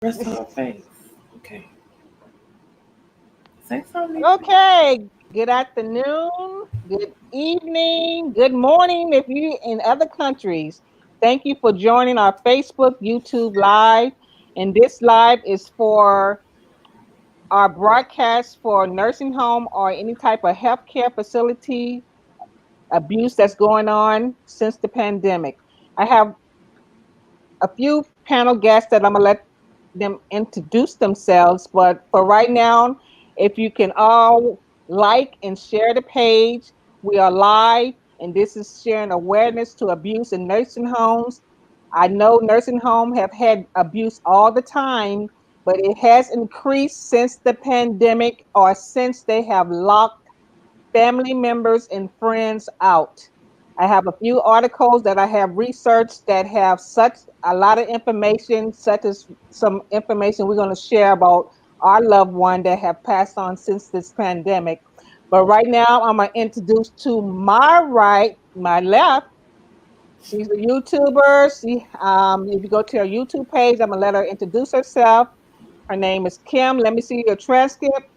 Rest of her face. Okay. Say something. Okay, good afternoon, good evening, good morning if you in other countries. Thank you for joining our Facebook, YouTube live. And this live is for our broadcast for nursing home or any type of healthcare facility abuse that's going on since the pandemic. I have a few panel guests that I'm gonna let them introduce themselves. But for right now, if you can all like and share the page, we are live, and this is sharing awareness to abuse in nursing homes. I know nursing homes have had abuse all the time, but it has increased since the pandemic or since they have locked family members and friends out. I have a few articles that I have researched that have such a lot of information, such as some information we're going to share about our loved one that have passed on since this pandemic. But right now, I'm going to introduce to my right, my left. She's a YouTuber. If you go to her YouTube page, I'm gonna let her introduce herself. Her name is Kim. Let me see your transcript.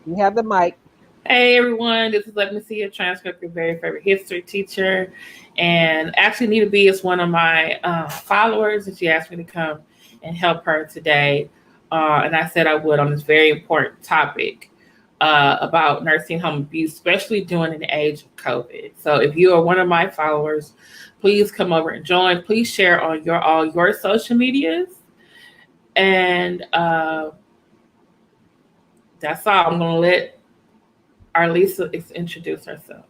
You have the mic. Hey everyone, this is Let Me See Your Transcript, your very favorite history teacher. And actually, Nita B is one of my followers, and she asked me to come and help her today. And I said I would on this very important topic about nursing home abuse, especially during the age of COVID. So if you are one of my followers, please come over and join. Please share on all your social medias. And that's all. I'm going to let Arlisa introduce herself.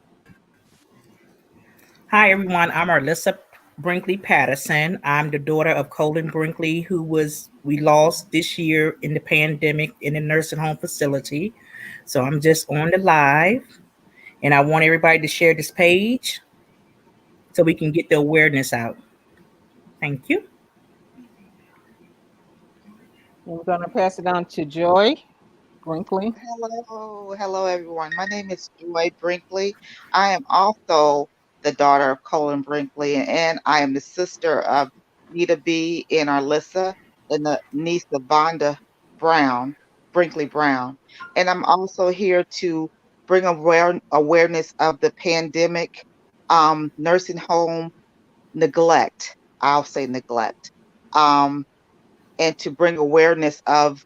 Hi, everyone. I'm Arlissa Brinkley Patterson. I'm the daughter of Colin Brinkley, we lost this year in the pandemic in a nursing home facility. So I'm just on the live, and I want everybody to share this page so we can get the awareness out. Thank you. We're gonna pass it on to Joy Brinkley. Hello everyone. My name is Joy Brinkley. I am also the daughter of Colin Brinkley, and I am the sister of Nita B. and Arlissa, and the niece of Vonda Brown, Brinkley Brown. And I'm also here to bring awareness of the pandemic, nursing home neglect. I'll say neglect. Um, and to bring awareness of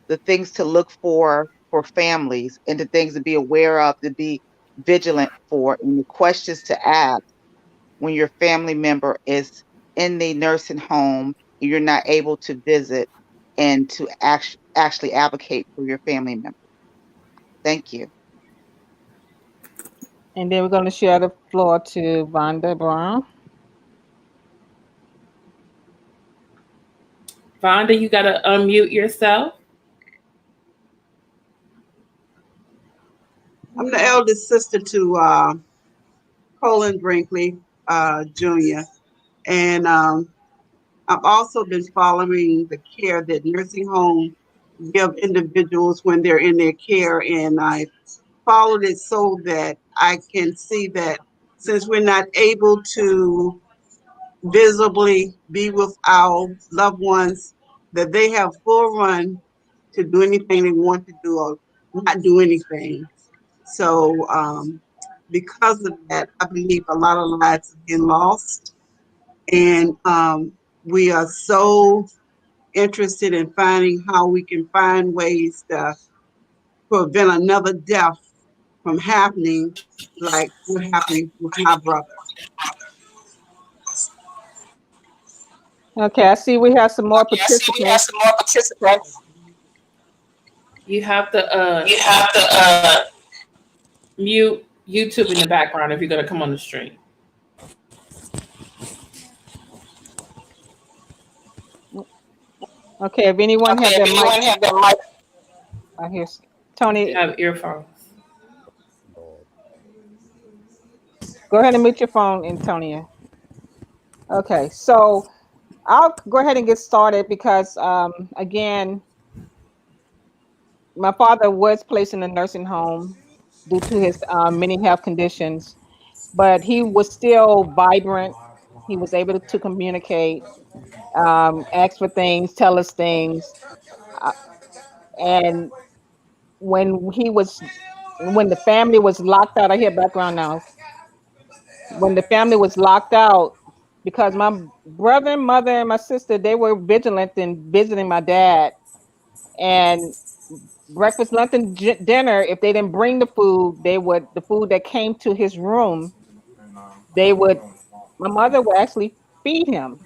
the things to look for families, and the things to be aware of, to be vigilant for, and the questions to ask when your family member is in the nursing home and you're not able to visit, and to actually advocate for your family member. Thank you. And then we're gonna share the floor to Vonda Brown. Vonda, you got to unmute yourself. I'm the eldest sister to Colin Brinkley Jr. And I've also been following the care that nursing home give individuals when they're in their care. And I followed it so that I can see that since we're not able to visibly be with our loved ones, that they have full run to do anything they want to do or not do anything. So because of that, I believe a lot of lives have been lost. And we are so interested in finding how we can find ways to prevent another death from happening, like what happened with my brother. Okay, I see we have some more participants. You have to mute YouTube in the background if you're going to come on the stream. Okay, if anyone have their mic, I hear You Tony. have earphones. Go ahead and mute your phone, Antonia. Okay, so I'll go ahead and get started because again, my father was placed in a nursing home due to his many health conditions, but he was still vibrant. He was able to communicate, ask for things, tell us things. And when when the family was locked out, I hear background now. When the family was locked out, because my brother, mother, and my sister, they were vigilant in visiting my dad. And breakfast, lunch, and dinner, if they didn't bring the food that came to his room, my mother would actually feed him.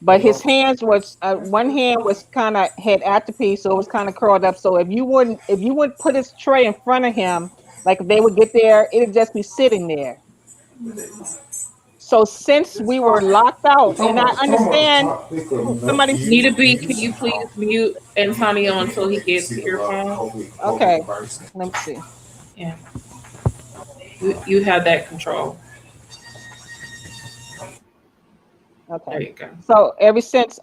But his hands was one hand was kind of had atrophy, so it was kind of curled up. So if you would put his tray in front of him, like if they would get there, it'd just be sitting there. So since we were locked out, and I understand somebody. Nita B, can you please mute Antonio until he gets to your phone? Okay, let me see. Yeah, you have that control. There Okay, you go. so ever since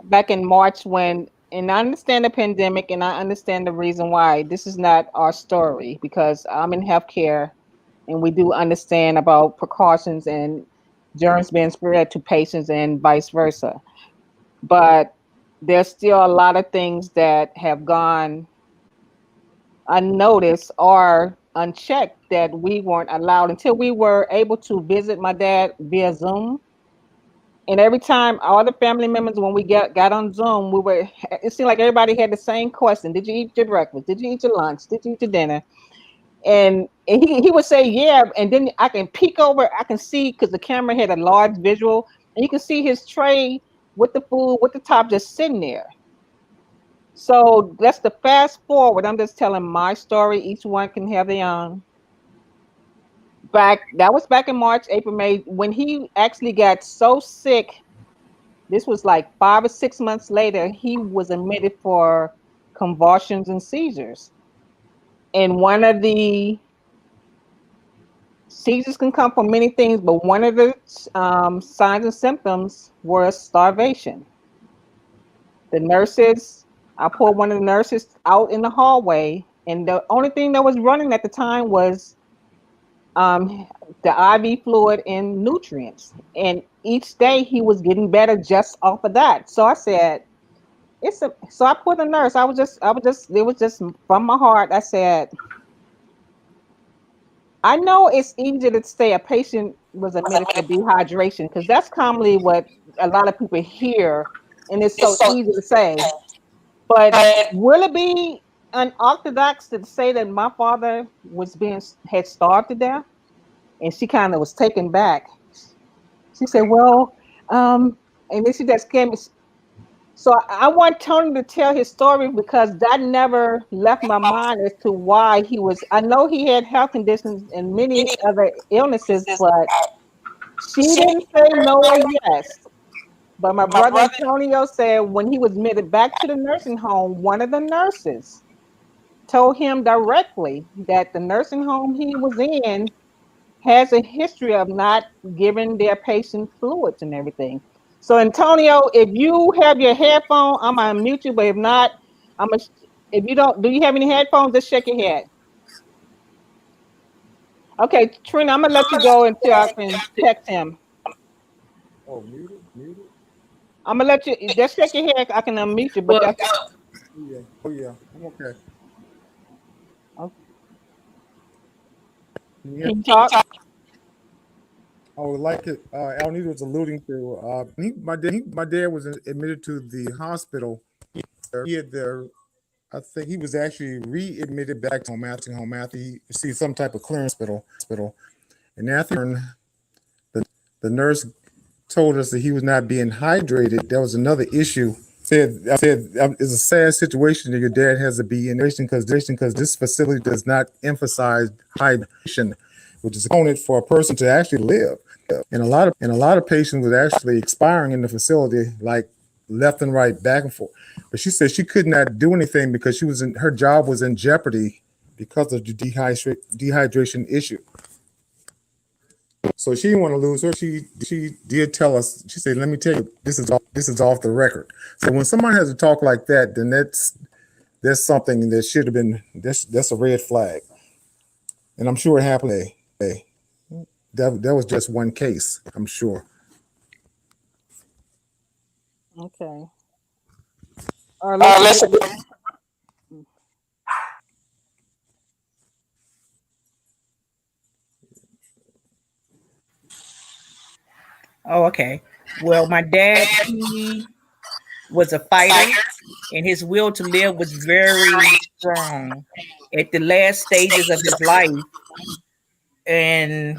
back in March and I understand the pandemic and I understand the reason why this is not our story, because I'm in healthcare and we do understand about precautions and germs being spread to patients and vice versa. But there's still a lot of things that have gone unnoticed or unchecked that we weren't allowed until we were able to visit my dad via Zoom. And every time all the family members, when we got on Zoom, it seemed like everybody had the same question. Did you eat your breakfast? Did you eat your lunch? Did you eat your dinner? And he would say, yeah. And then I can peek over, I can see, because the camera had a large visual, and you can see his tray with the food, with the top just sitting there. So that's the fast forward. I'm just telling my story. Each one can have their own. That was back in March, April, May, when he actually got so sick. This was like 5 or 6 months later. He was admitted for convulsions and seizures. And one of the seizures can come from many things, but one of the signs and symptoms was starvation. The nurses, I pulled one of the nurses out in the hallway, and the only thing that was running at the time was the IV fluid and nutrients. And each day he was getting better just off of that. So I said, so I put a nurse. It was just from my heart. I said, I know it's easier to say a patient was admitted for dehydration, because that's commonly what a lot of people hear, and it's so easy to say. But will it be unorthodox to say that my father had starved to death? And she kind of was taken back. She said, well, and then she just came. So I want Tony to tell his story, because that never left my mind as to why I know he had health conditions and many other illnesses, but she didn't say no or yes. But my brother Antonio said when he was admitted back to the nursing home, one of the nurses told him directly that the nursing home he was in has a history of not giving their patients fluids and everything. So Antonio, if you have your headphone, I'm gonna mute you. But if not, if you don't, do you have any headphones? Just shake your head. Okay, Trina, I'm gonna let you go until I can text him. Oh, muted. I'm gonna let you just shake your head. I can unmute you, but Oh yeah, I'm okay. Can you talk? I would like it. Alnita was alluding to. My dad was admitted to the hospital. He had I think he was actually readmitted back to home after he received some type of clearance hospital. And after the nurse told us that he was not being hydrated, there was another issue. I said it's a sad situation that your dad has to be in because this facility does not emphasize hydration, which is a component for a person to actually live. And a lot of patients was actually expiring in the facility, like left and right, back and forth. But she said she could not do anything because her job was in jeopardy because of the dehydration issue. So she didn't want to lose her. She did tell us. She said, "Let me tell you, this is off the record." So when someone has a talk like that, then that's something that should have been that's a red flag. And I'm sure it happened. that was just one case, I'm sure. Okay. Listen, Oh, okay. Well, my dad, he was a fighter, and his will to live was very strong at the last stages of his life. And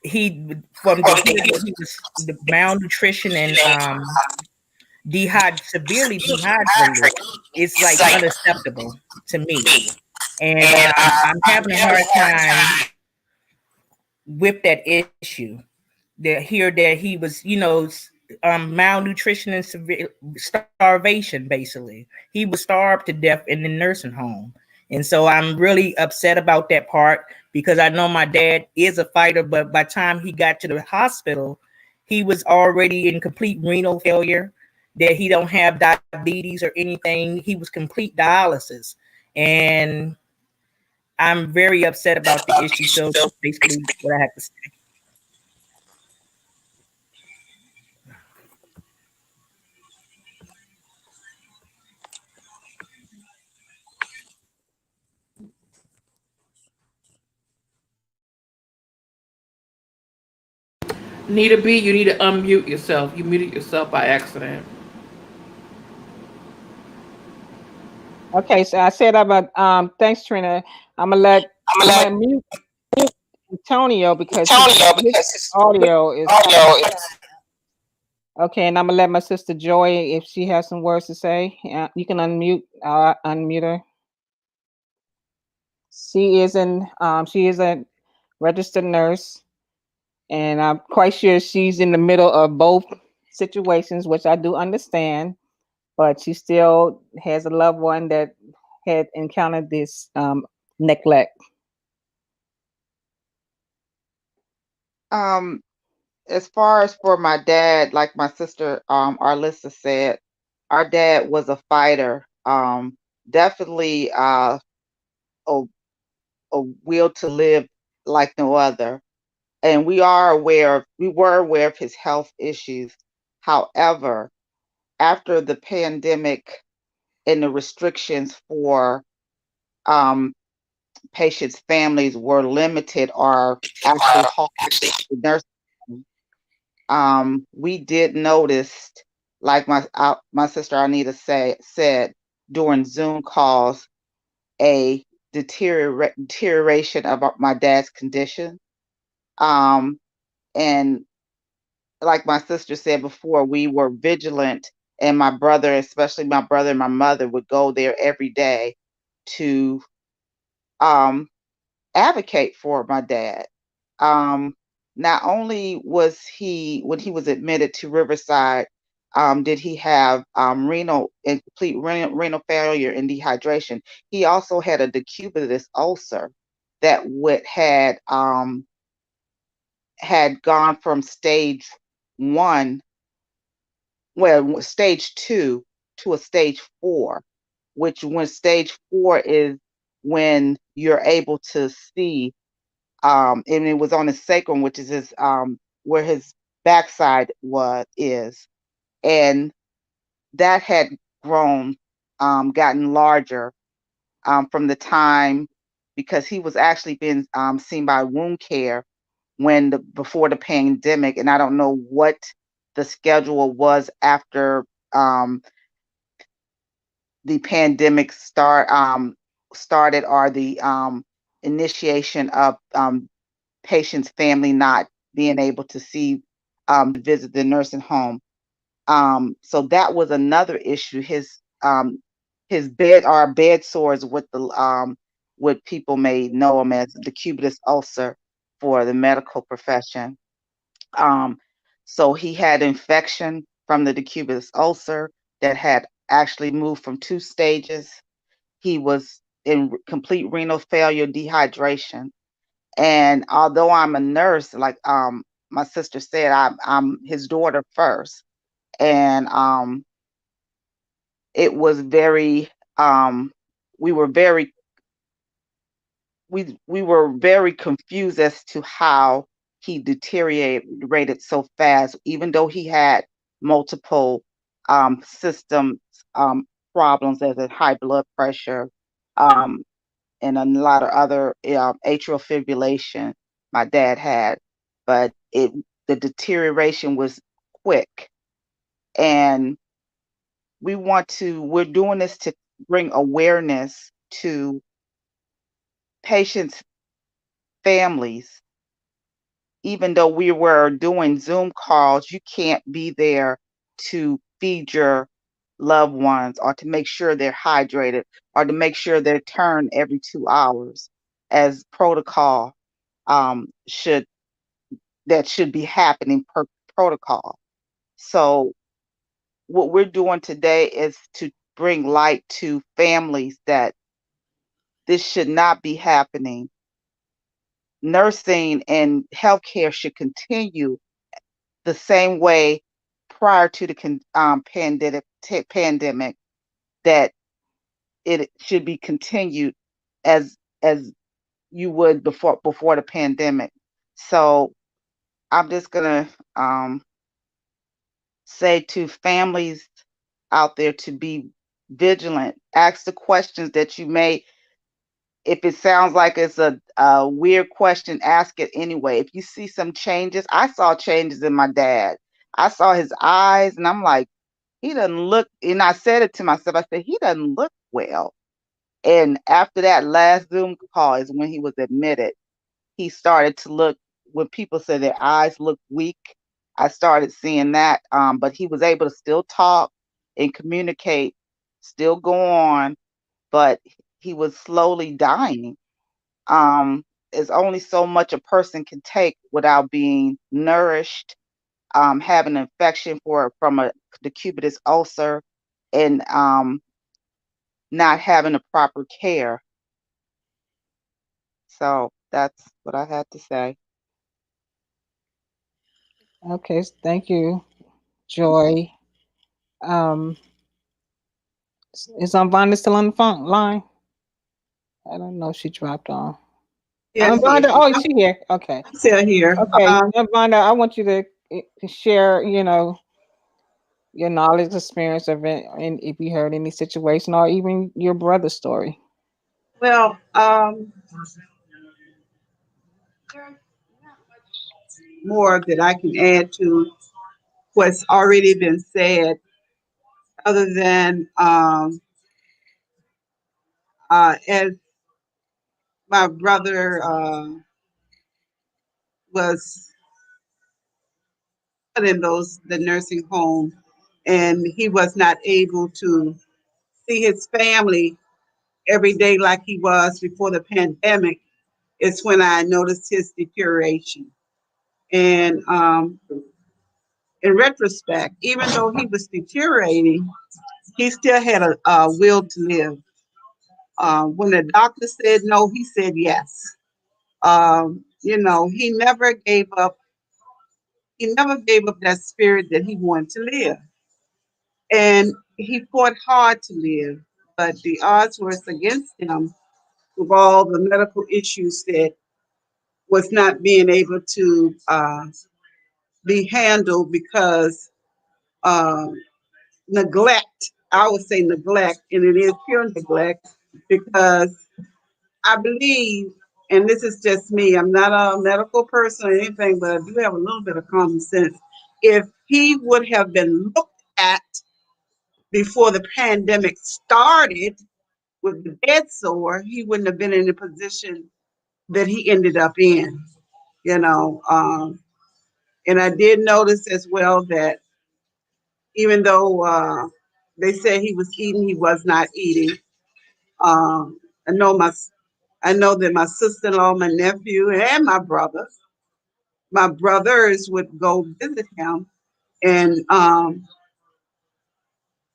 he, from the hear that he was the malnutrition and severely dehydrated, it's like unacceptable to me. And I'm having a hard time with that issue. That here that he was, malnutrition and severe starvation. Basically, he was starved to death in the nursing home, and so I'm really upset about that part because I know my dad is a fighter, but by the time he got to the hospital, he was already in complete renal failure. That he don't have diabetes or anything. He was complete dialysis, and I'm very upset about the issue. So that's basically what I have to say. Nita B, you need to unmute yourself. You muted yourself by accident. okay, so I said about thanks, Trina. I'm gonna mute Antonio because his audio is okay, and I'm gonna let my sister Joy, if she has some words to say, you can unmute her. She is a registered nurse, and I'm quite sure she's in the middle of both situations, which I do understand. But she still has a loved one that had encountered this neglect. As far as for my dad, like my sister Arlissa said, our dad was a fighter. Definitely a will to live like no other. And we were aware of his health issues. However, after the pandemic and the restrictions for patients' families were limited or actually halted the nursing home, we did notice, like my sister Anita said during Zoom calls, a deterioration of my dad's condition. And like my sister said before, we were vigilant, and my brother, especially my brother and my mother, would go there every day to advocate for my dad. Not only was he, when he was admitted to Riverside, did he have complete renal failure and dehydration, he also had a decubitus ulcer that had gone from stage 1, well, stage 2 to a stage 4, which when stage 4 is when you're able to see, and it was on his sacrum, which is his where his backside is, and that had grown, gotten larger from the time, because he was actually being seen by wound care before the pandemic, and I don't know what the schedule was after the pandemic started, or the initiation of patient's family not being able to visit the nursing home. So that was another issue. His bed sores, with what people may know him as the decubitus ulcer for the medical profession. So he had infection from the decubitus ulcer that had actually moved from 2 stages. He was in complete renal failure, dehydration. And although I'm a nurse, like my sister said, I'm his daughter first. And it was very, we were very we were very confused as to how he deteriorated so fast, even though he had multiple system problems, as in high blood pressure, and a lot of other atrial fibrillation my dad had, but the deterioration was quick. And we're doing this to bring awareness to patients' families. Even though we were doing Zoom calls, you can't be there to feed your loved ones or to make sure they're hydrated or to make sure they're turned every 2 hours as protocol should be happening per protocol. So what we're doing today is to bring light to families that this should not be happening. Nursing and healthcare should continue the same way prior to the pandemic, that it should be continued as you would before the pandemic. So I'm just gonna say to families out there to be vigilant. Ask the questions that you may. If it sounds like it's a weird question, ask it anyway. If you see some changes, I saw changes in my dad. I saw his eyes, and I'm like, he doesn't look. And I said it to myself. I said, he doesn't look well. And after that last Zoom call is when he was admitted. He started to look. When people said their eyes look weak, I started seeing that. But he was able to still talk and communicate, still go on, but he was slowly dying. There's only so much a person can take without being nourished, having an infection from a decubitus ulcer, and not having the proper care. So that's what I had to say. Okay, thank you, Joy. Um, is Vonda still on the phone line? I don't know if she dropped on. Yes, Vonda, oh, she here. Okay. I'm still here. Okay, Vonda, I want you to share, your knowledge, experience of it, and if you heard any situation or even your brother's story. Well, more that I can add to what's already been said, other than as my brother was put in the nursing home, and he was not able to see his family every day like he was before the pandemic. It's when I noticed his deterioration. And in retrospect, even though he was deteriorating, he still had a will to live. When the doctor said no, he said yes. He never gave up. He never gave up that spirit that he wanted to live. And he fought hard to live, but the odds were against him with all the medical issues that was not being able to be handled because neglect. I would say neglect, and it is pure neglect because I believe, and this is just me, I'm not a medical person or anything, but I do have a little bit of common sense. If he would have been looked at before the pandemic started with the bed sore, he wouldn't have been in the position that he ended up in, you know. And I did notice as well that even though they said he was eating, he was not eating. Um, I know that my sister-in-law, my nephew, and my brothers would go visit him, and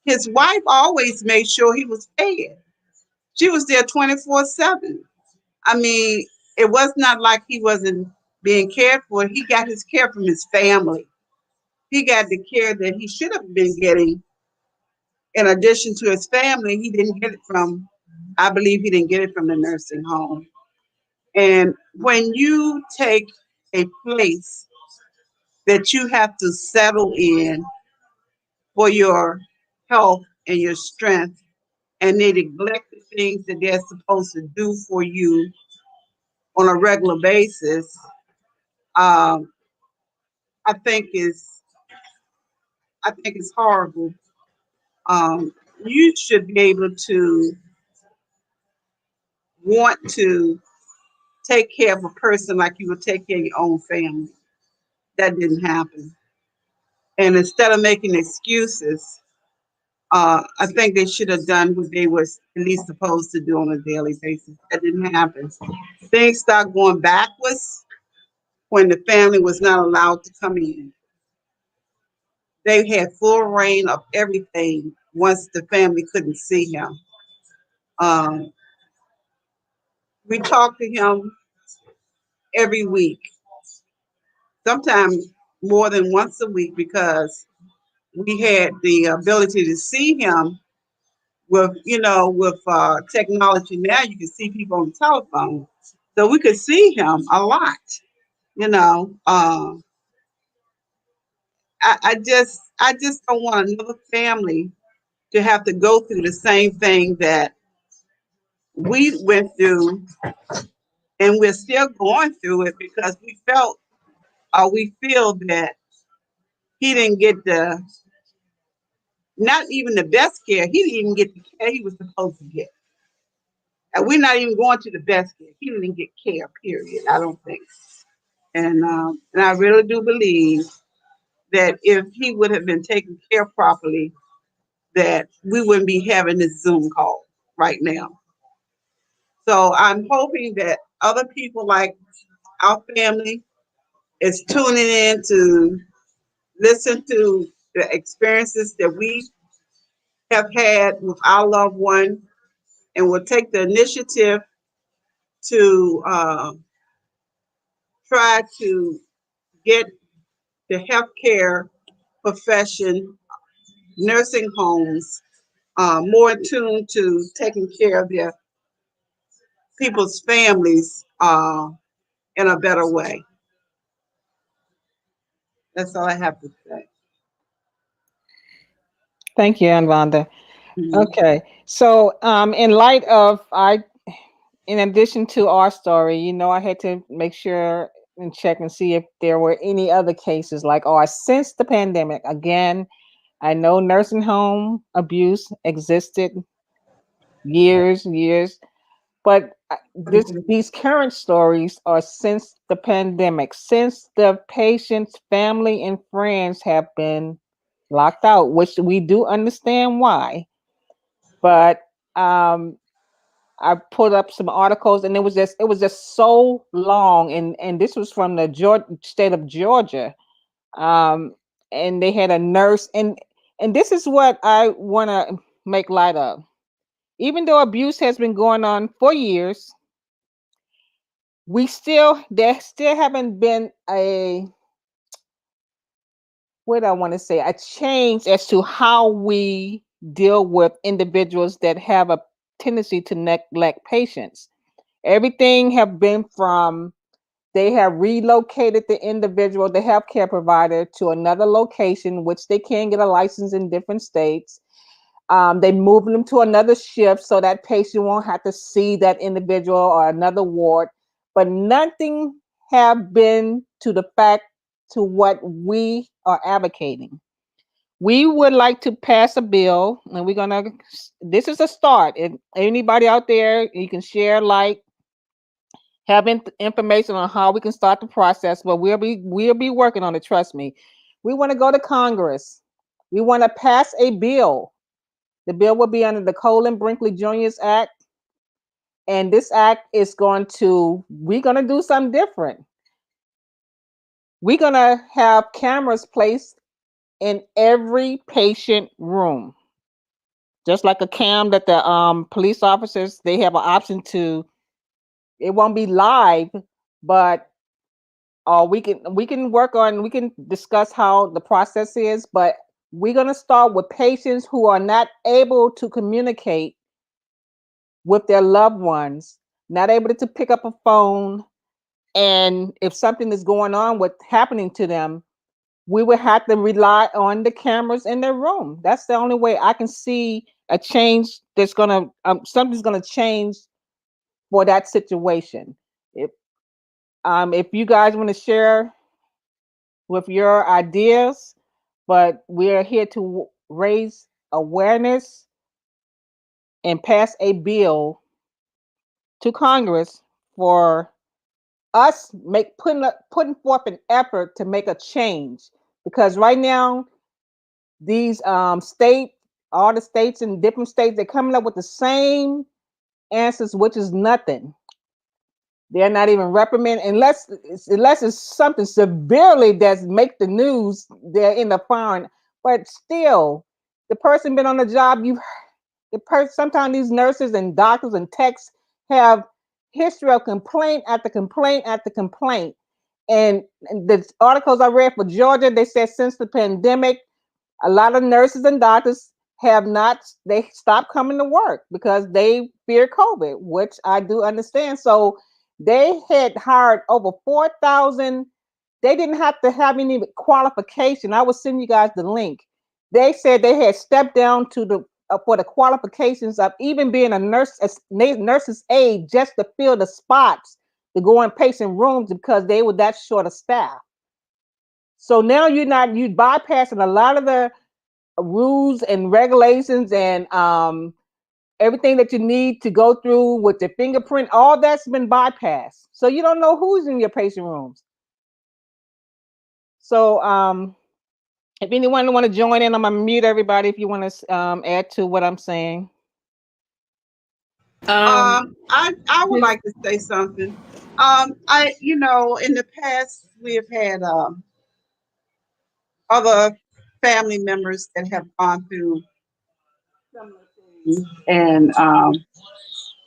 his wife always made sure he was fed. She was there 24/7. I mean, it was not like he wasn't being cared for. He got his care from his family. He got the care that he should have been getting. In addition to his family, he didn't get it from, I believe he didn't get it from the nursing home. And when you take a place that you have to settle in for your health and your strength, and they neglect the things that they're supposed to do for you on a regular basis, um, I think is I think it's horrible. Um, you should be able to want to take care of a person like you would take care of your own family. That didn't happen. And instead of making excuses, I think they should have done what they were at least supposed to do on a daily basis. That didn't happen. Things started going backwards when the family was not allowed to come in. They had full reign of everything once the family couldn't see him. Um, we talked to him every week, sometimes more than once a week, because we had the ability to see him with technology. Now you can see people on the telephone, so we could see him a lot. You know, I just don't want another family to have to go through the same thing that we went through, and we're still going through it because we feel that he didn't get not even the best care. He didn't even get the care he was supposed to get. And we're not even going to the best care. He didn't get care, period. I don't think. And I really do believe that if he would have been taken care properly, that we wouldn't be having this Zoom call right now. So I'm hoping that other people like our family is tuning in to listen to the experiences that we have had with our loved one, and will take the initiative to try to get the healthcare profession, nursing homes, more attuned to taking care of their people's families in a better way. That's all I have to say. Thank you, Anvanda. Mhm. Okay, so in light of in addition to our story, I had to make sure and check and see if there were any other cases like ours since the pandemic. Again, I know nursing home abuse existed years, but these current stories are since the pandemic, since the patient's family and friends have been locked out, which we do understand why. But I put up some articles, and it was just so long, and this was from the state of Georgia, um, and they had a nurse, and this is what I want to make light of. Even though abuse has been going on for years, there still haven't been a, what I want to say, a change as to how we deal with individuals that have a tendency to neglect patients. Everything have been from, they have relocated the individual, the healthcare provider, to another location, which they can get a license in different states. They move them to another shift so that patient won't have to see that individual or another ward. But nothing have been to the fact to what we are advocating. We would like to pass a bill, and this is a start. If anybody out there, you can share, have information on how we can start the process, but we'll be working on it. Trust me. We want to go to Congress. We want to pass a bill. The bill will be under the Colin Brinkley Jr.'s Act, and this act is we're going to do something different. We're going to have cameras placed in every patient room, just like a cam that the police officers, they have an option to. It won't be live, but we can discuss how the process is, but we're going to start with patients who are not able to communicate with their loved ones, not able to pick up a phone. And if something is going on with happening to them, we would have to rely on the cameras in their room. That's the only way I can see a change that's gonna something's gonna change for that situation. If you guys want to share with your ideas, but we are here to raise awareness and pass a bill to Congress for us putting forth an effort to make a change, because right now these all the states and different states, they're coming up with the same answers, which is nothing. They're not even reprimanding unless it's something severely that's make the news. They're in the foreign, but still, the person been on the job. Sometimes these nurses and doctors and techs have history of complaint after complaint after complaint. And the articles I read for Georgia, they said since the pandemic, a lot of nurses and doctors they stopped coming to work because they fear COVID, which I do understand. So they had hired over 4,000. They didn't have to have any qualification. I will send you guys the link. They said they had stepped down to the for the qualifications of even being a nurse's aide, just to fill the spots to go in patient rooms because they were that short of staff. So now you bypassing a lot of the rules and regulations and everything that you need to go through with the fingerprint. All that's been bypassed, so you don't know who's in your patient rooms. So if anyone want to join in, I'm gonna mute everybody if you want to add to what I'm saying. I would like to say something. In the past we have had other family members that have gone through similar things, and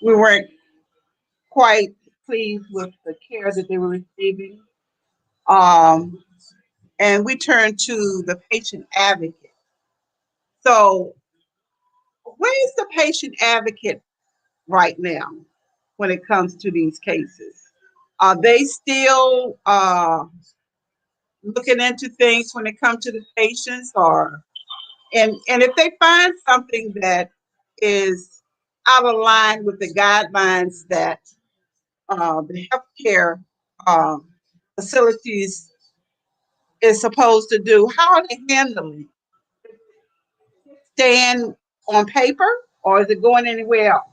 we weren't quite pleased with the care that they were receiving. And we turned to the patient advocate. So, where is the patient advocate right now when it comes to these cases? Are they still looking into things when it comes to the patients, and if they find something that is out of line with the guidelines that the healthcare facilities is supposed to do, how are they handling it? Staying on paper, or is it going anywhere else?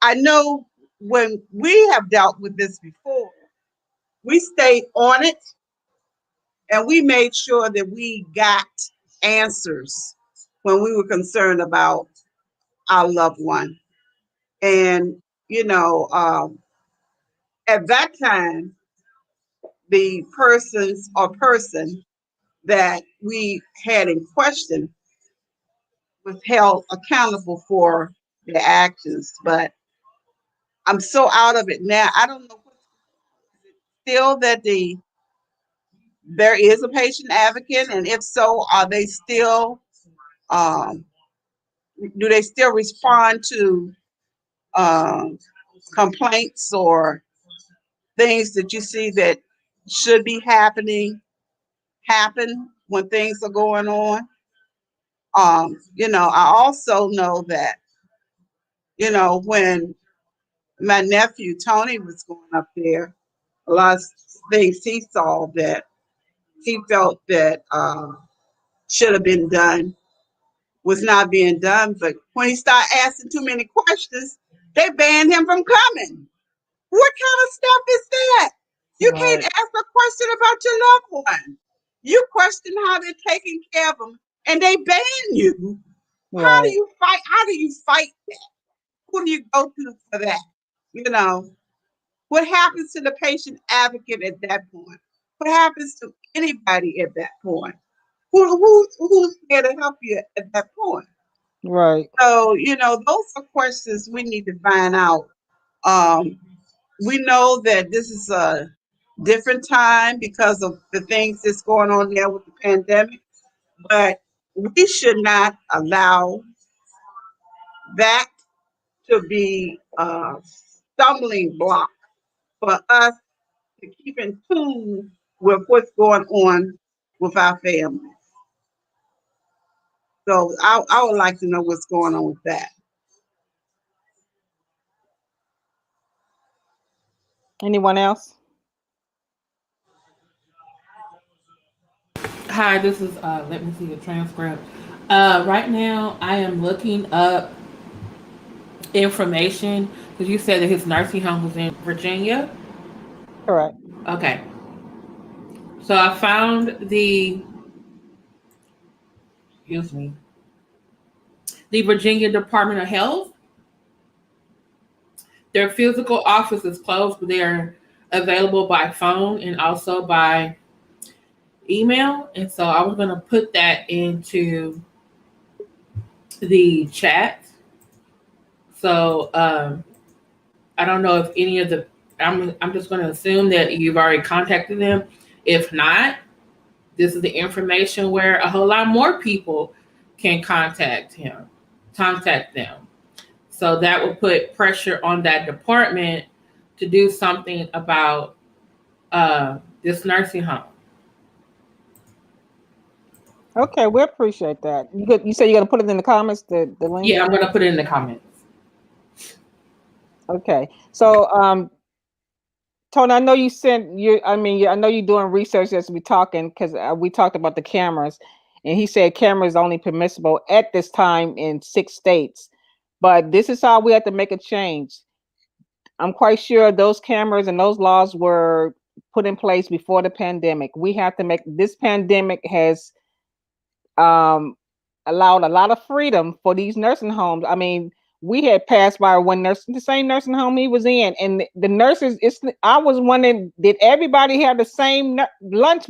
I know when we have dealt with this before, we stayed on it and we made sure that we got answers when we were concerned about our loved one. And, at that time, the person that we had in question was held accountable for their actions. But I'm so out of it now. I don't know. Still that there is a patient advocate, and if so, are they still do they still respond to complaints or things that you see that should be happen when things are going on? I also know that, when my nephew Tony was going up there, a lot of things he saw that he felt that should have been done was not being done. But when he started asking too many questions, they banned him from coming. What kind of stuff is that? You can't ask a question about your loved one. You question how they're taking care of them, and they ban you. Right. How do you fight? How do you fight that? Who do you go to for that? What happens to the patient advocate at that point? What happens to anybody at that point? Who's there to help you at that point? Right. So, those are questions we need to find out. We know that this is a different time because of the things that's going on there with the pandemic, but we should not allow that should be a stumbling block for us to keep in tune with what's going on with our families. So I would like to know what's going on with that. Anyone else? Hi, this is let me see the transcript. Right now I am looking up information because you said that his nursing home was in Virginia. Correct. Okay. So I found excuse me, the Virginia Department of Health. Their physical office is closed, but they are available by phone and also by email. And so I was going to put that into the chat. So I don't know if any of the, I'm just going to assume that you've already contacted them. If not, this is the information where a whole lot more people can contact them. So that will put pressure on that department to do something about this nursing home. Okay, we appreciate that. You say you're gonna put it in the comments, the link? Yeah, I'm going to put it in the comments. Okay. So Tony, I know you I know you're doing research as we talking, because we talked about the cameras, and he said cameras only permissible at this time in 6 states. But this is how we have to make a change. I'm quite sure those cameras and those laws were put in place before the pandemic. We have to make, this pandemic has allowed a lot of freedom for these nursing homes. I mean, we had passed by the same nursing home he was in, and the nurses, I was wondering, did everybody have the same lunch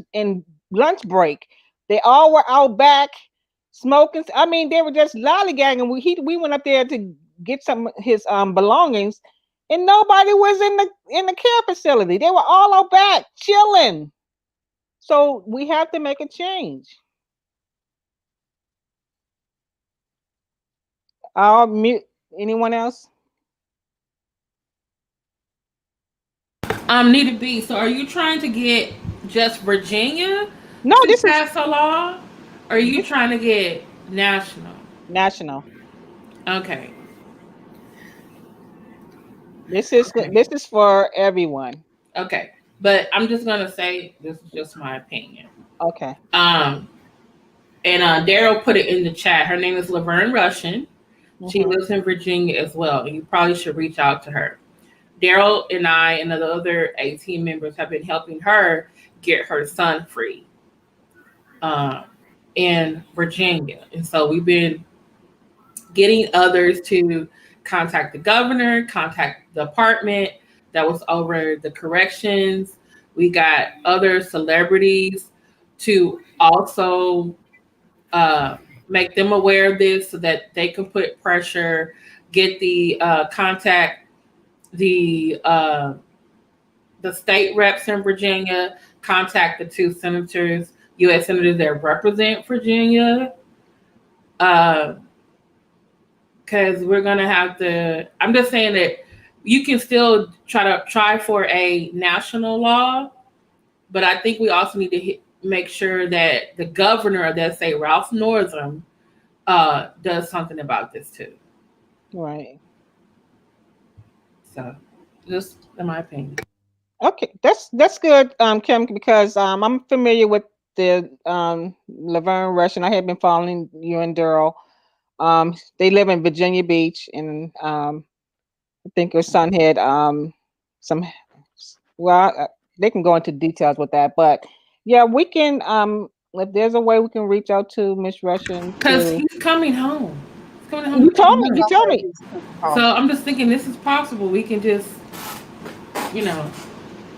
break? They all were out back smoking. I mean, they were just lollygagging. We went up there to get some of his belongings, and nobody was in the care facility. They were all out back chilling. So we have to make a change. I'll mute. Anyone else? Need to be. So are you trying to get just Virginia No, to this is pass a law? Or are you trying to get national? national. Okay. This is for everyone. Okay. But I'm just going to say this is just my opinion. Okay. And Daryl put it in the chat. Her name is Laverne Russian. She lives in Virginia as well. And you probably should reach out to her. Daryl and I and the other 18 members have been helping her get her son free in Virginia. And so we've been getting others to contact the governor, contact the department that was over the corrections. We got other celebrities to also make them aware of this so that they can put pressure, get the contact the state reps in Virginia, contact the 2 senators, U.S. senators that represent Virginia, because we're gonna have to. I'm just saying that you can still try for a national law, but I think we also need to make sure that the governor of that state, Ralph Northam, does something about this too. Right. So, just in my opinion. Okay, that's good, Kim, because I'm familiar with the Laverne Russian. I had been following you and Daryl. They live in Virginia Beach, and I think your son had some. Well, they can go into details with that, but yeah, we can. If there's a way we can reach out to Miss Russian, Because he's coming home. He's coming home. You told me. So I'm just thinking this is possible. We can just,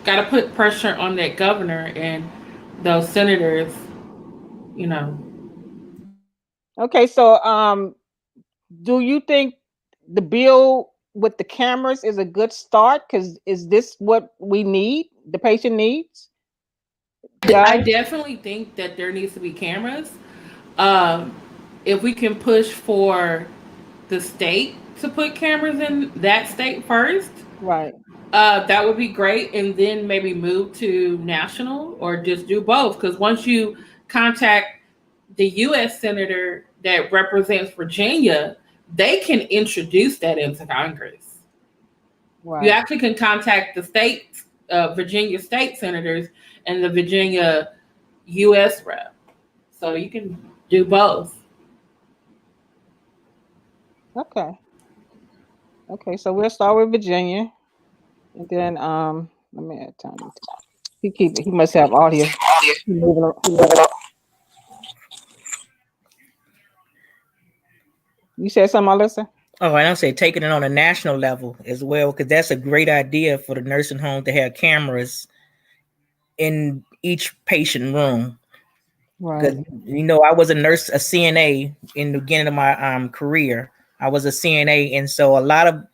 got to put pressure on that governor and those senators, Okay, so do you think the bill with the cameras is a good start? Because is this what we need? The patient needs? I definitely think that there needs to be cameras. If we can push for the state to put cameras in that state first, Right. that would be great, and then maybe move to national or just do both. Because once you contact the U.S. senator that represents Virginia, they can introduce that into Congress. You Right. actually can contact the state, Virginia state senators and the Virginia U.S. rep. So you can do both. Okay. Okay. So we'll start with Virginia, and then let me add Tony. He must have audio. He moving ar- You said something, Alyssa? Oh, and I'll say taking it on a national level as well, because that's a great idea for the nursing home to have cameras in each patient room. Right. Because I was a nurse, a CNA in the beginning of my career. I was a CNA, and so a lot of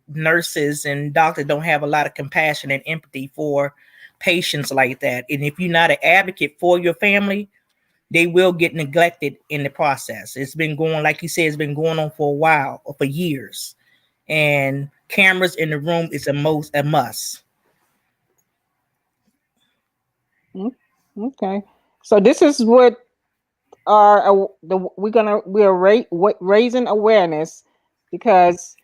nurses and doctors don't have a lot of compassion and empathy for patients like that. And if you're not an advocate for your family, they will get neglected in the process. It's been going, like you said, it's been going on for a while, or for years. And cameras in the room is a must. Okay. So this is what raising awareness, because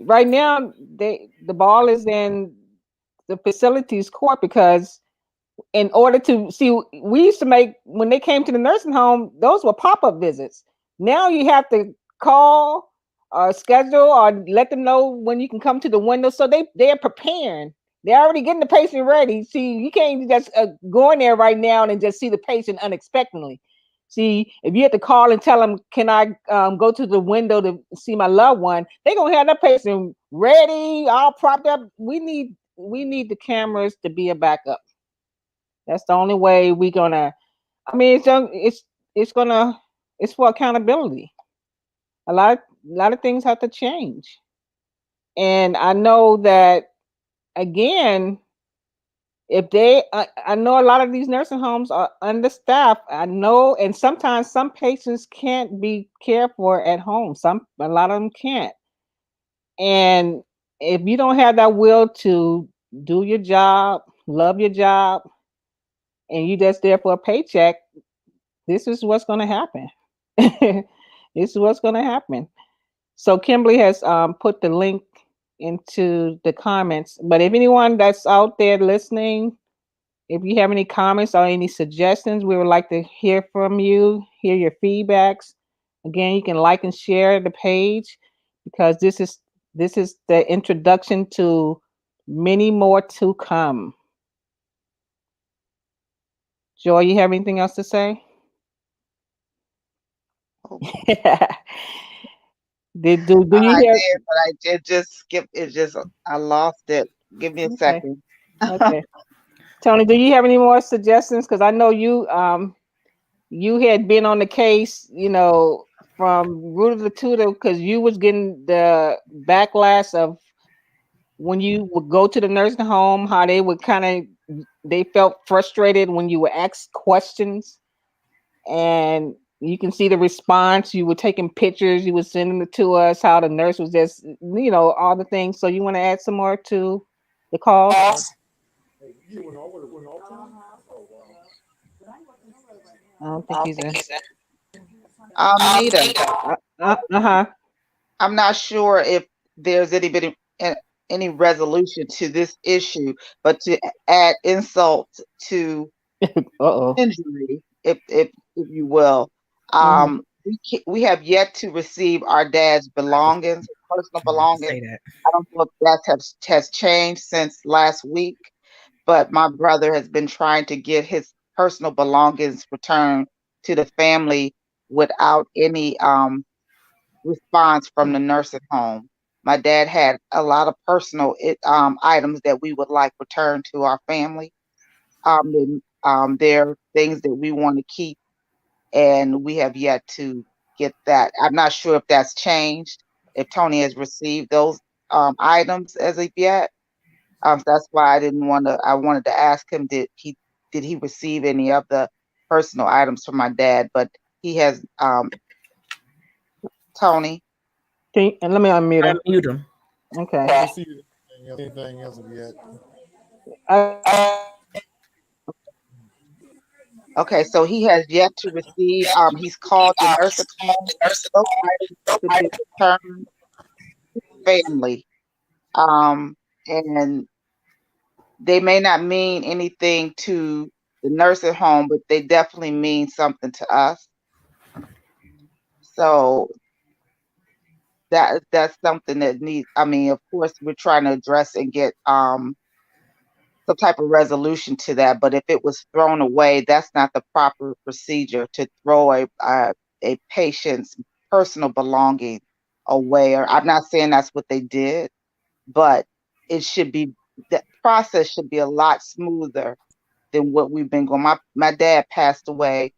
right now the ball is in the facilities court, because in order to see, we used to make, when they came to the nursing home, those were pop-up visits. Now you have to call or schedule or let them know when you can come to the window, so they're preparing. They're already getting the patient ready. See, you can't just go in there right now and just see the patient unexpectedly. See, if you have to call and tell them, can I go to the window to see my loved one, they're gonna have that patient ready, all propped up. We need the cameras to be a backup. That's the only way we're gonna. I mean, it's for accountability. A lot of things have to change, and I know that, again, if I know a lot of these nursing homes are understaffed. I know, and sometimes some patients can't be cared for at home. A lot of them can't, and if you don't have that will to do your job, love your job, and you just there for a paycheck, this is what's going to happen. This is what's going to happen. So Kimberly has put the link into the comments. But if anyone that's out there listening, if you have any comments or any suggestions, we would like to hear from you, hear your feedbacks. Again, you can like and share the page, because this is the introduction to many more to come. Joy, you have anything else to say? Oh, do you I hear? did, but I did just skip it. I lost it. Give me a Okay. second. Okay. Tony, do you have any more suggestions? Because I know you had been on the case, from rooter to tutor, because you was getting the backlash of when you would go to the nursing home, how they would they felt frustrated when you would ask questions, and you can see the response. You were taking pictures, you were sending it to us, how the nurse was just, all the things. So you want to add some more to the call? I don't think he's in. Nita, Uh-huh. I'm not sure if there's any resolution to this issue, but to add insult to Uh-oh. injury, if you will, Mhm. we have yet to receive our dad's belongings, personal belongings. Say that. I don't know if that has changed since last week, but my brother has been trying to get his personal belongings returned to the family without any response from the nursing home. My dad had a lot of personal items that we would like returned to our family. There are things that we want to keep, and we have yet to get that. I'm not sure if that's changed, if Tony has received those items as of yet. That's why I wanted to ask him, did he receive any of the personal items from my dad? But he has, Tony. And let me unmute him. Unmute him. Okay. Let's see anything else yet. Okay, so he has yet to receive, he's called the nursing home. Those items have to be returned to the family. And they may not mean anything to the nursing home, but they definitely mean something to us. So that's something that needs, I mean, of course, we're trying to address and get some type of resolution to that. But if it was thrown away, that's not the proper procedure to throw a patient's personal belonging away. Or I'm not saying that's what they did, but it should be, that process should be a lot smoother than what we've been going. My dad passed away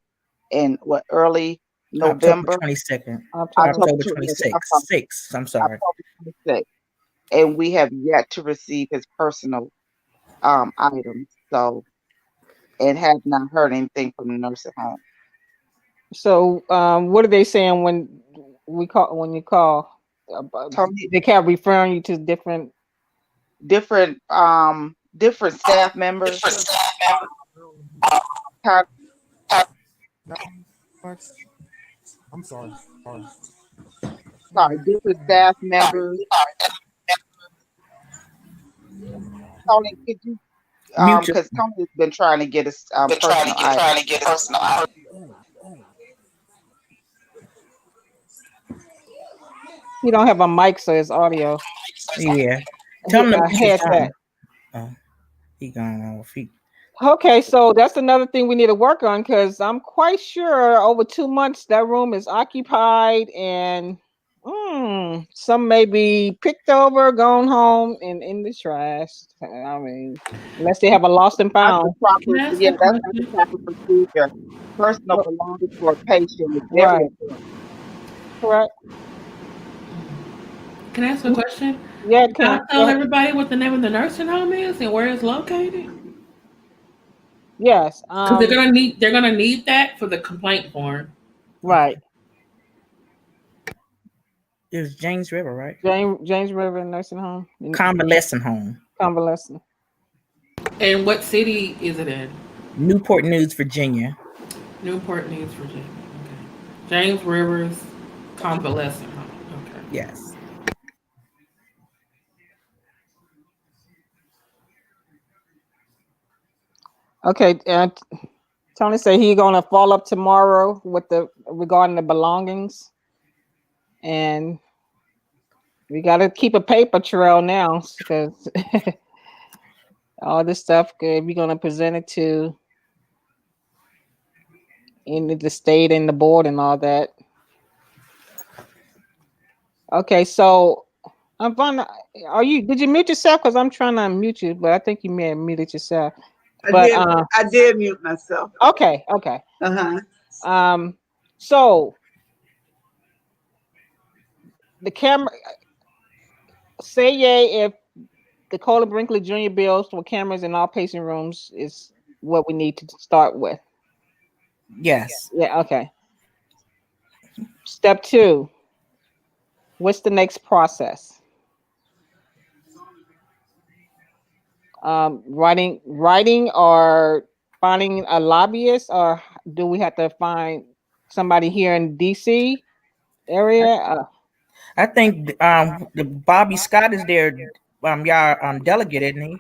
in early November. October 22nd. October. October 26th. I'm sorry. October 26th. And we have yet to receive his personal items. So, and have not heard anything from the nursing home. So, what are they saying when you call? Tony, They kept referring you to different staff members. I'm sorry. Sorry, different staff members. Tony, could you? Because Tony's been trying to get his personal items. He don't have a mic, so it's audio. Yeah. Tell him to headset. He gone off. Okay, so that's another thing we need to work on, because I'm quite sure over 2 months that room is occupied, and some may be picked over, gone home, and in the trash. I mean, unless they have a lost and found. That's the proper procedure. Personal belongings for a patient is very important. Correct. Can I ask a question? Yeah, can I tell everybody what the name of the nursing home is and where it's located? Yes. Because they're gonna need that for the complaint form. Right. It was James River, right? James River Nursing Home. Convalescent home. Convalescent. And what city is it in? Newport News, Virginia. Newport News, Virginia. Okay. James Rivers Convalescent home. Okay. Yes. Okay, and Tony said he's gonna follow up tomorrow with regarding the belongings, and we got to keep a paper trail now, because all this stuff we're gonna present it to in the state and the board and all that. Okay, so I'm fine. Did you mute yourself? Because I'm trying to unmute you, but I think you may have muted yourself. I did mute myself. Okay. So the camera, say yay if the Colin Brinkley Jr. bills for cameras in all patient rooms is what we need to start with. Yes. Yeah. Okay. Step 2. What's the next process? Writing or finding a lobbyist, or do we have to find somebody here in DC area? I think the Bobby Scott is there. Y'all delegate, isn't he?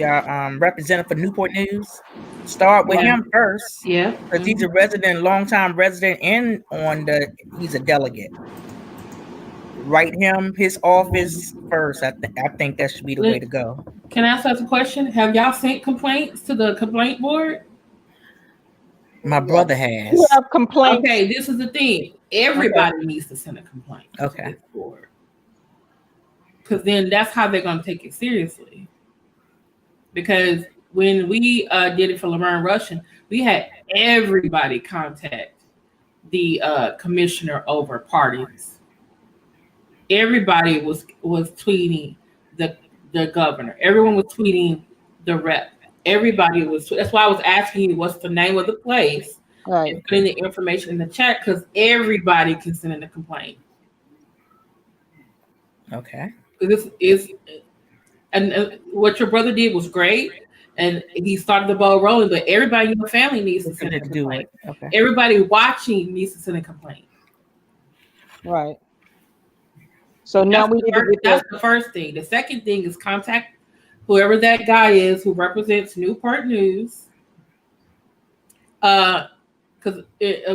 Y'all representative for Newport News. Start with him first. Yeah. Because he's a longtime resident, and he's a delegate. Write him his office first. I think that should be the way to go. Can I ask us a question? Have y'all sent complaints to the complaint board? My brother has. You have complaints. Okay, this is the thing. Everybody needs to send a complaint. Okay. To this board. Because then that's how they're going to take it seriously. Because when we did it for Laverne Russian, we had everybody contact the commissioner over parties. Everybody was tweeting the governor. Everyone was tweeting the rep. Everybody was. That's why I was asking you what's the name of the place, right, and putting the information in the chat, because everybody can send in a complaint. Okay. This is, and what your brother did was great, and he started the ball rolling. But everybody in your family needs to send a To do complaint. it. Okay. Everybody watching needs to send a complaint. Right. So now we need to get That's that. the first thing. The second thing is contact whoever that guy is who represents Newport News. Because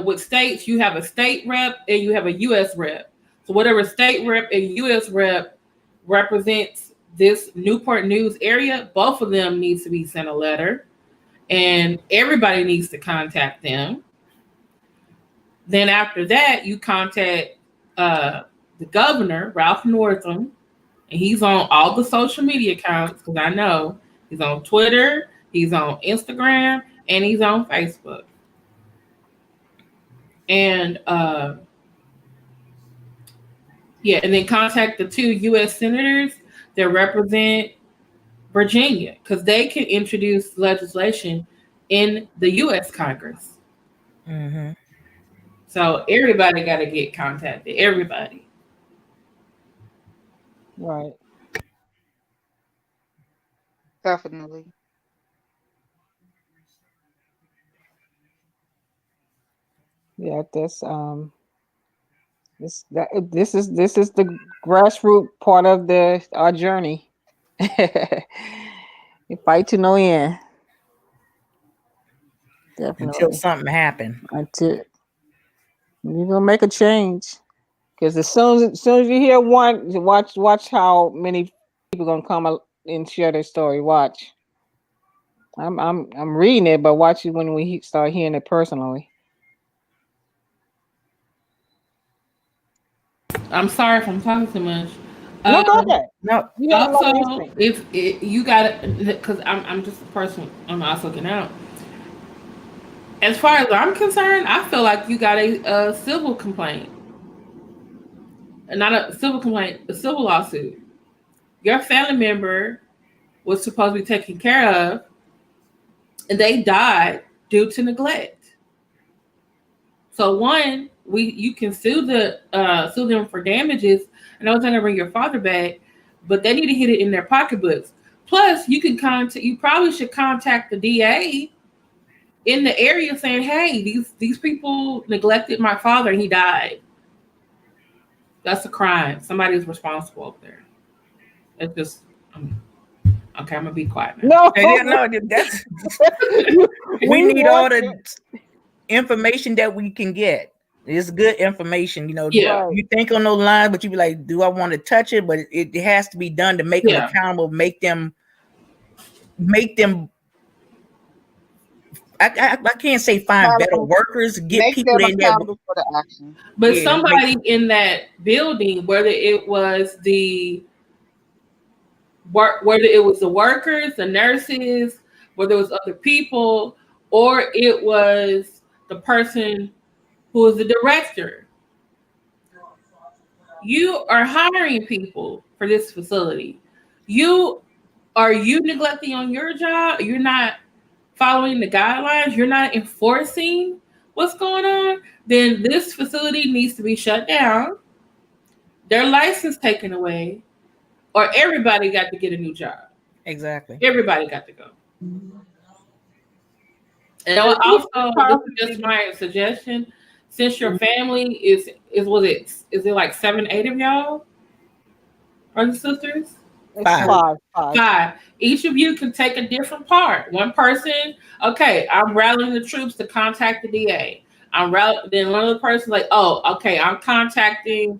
with states, you have a state rep and you have a U.S. rep. So whatever state rep and U.S. rep represents this Newport News area, both of them needs to be sent a letter, and everybody needs to contact them. Then after that, you contact the governor, Ralph Northam, and he's on all the social media accounts because I know he's on Twitter, he's on Instagram, and he's on Facebook. And and then contact the 2 U.S. senators that represent Virginia because they can introduce legislation in the U.S. Congress. Mm-hmm. So everybody got to get contacted. Everybody. Right. Definitely. Yeah, that's this is the grassroots part of our journey. You fight to no end. Definitely. Until something happened. Until you're gonna make a change. Because as soon as you hear one, watch how many people gonna come and share their story. Watch. I'm reading it, but watch it when we start hearing it personally. I'm sorry if I'm talking too much. No, go ahead. No. You have a lot of Also, instinct. if you got it, because I'm just a person, I'm also looking out. As far as I'm concerned, I feel like you got a civil complaint, not a civil complaint, a civil lawsuit. Your family member was supposed to be taken care of, and they died due to neglect. So one, you can sue them for damages. I know it's not gonna bring your father back, but they need to hit it in their pocketbooks. Plus, you probably should contact the DA in the area saying, "Hey, these people neglected my father and he died." That's a crime. Somebody's responsible up there. It's just okay. I'm gonna be quiet now. No, That's we need all the information that we can get. It's good information, Yeah. You think on those lines, but you be like, do I want to touch it? But it has to be done to make them accountable, make them I can't say find better workers, get Make people them in there. accountable for the action. But somebody in that building, whether it was the workers, the nurses, whether it was other people, or it was the person who was the director. You are hiring people for this facility. Are you neglecting on your job? You're not following the guidelines. You're not enforcing what's going on. Then this facility needs to be shut down. Their license taken away, or everybody got to get a new job. Exactly. Everybody got to go. And also, this is just my suggestion. Since your family is it like 7, 8 of y'all? Brothers and sisters? Five. Each of you can take a different part. One person, okay, I'm rallying the troops to contact the DA. Then one other person like, oh, okay, I'm contacting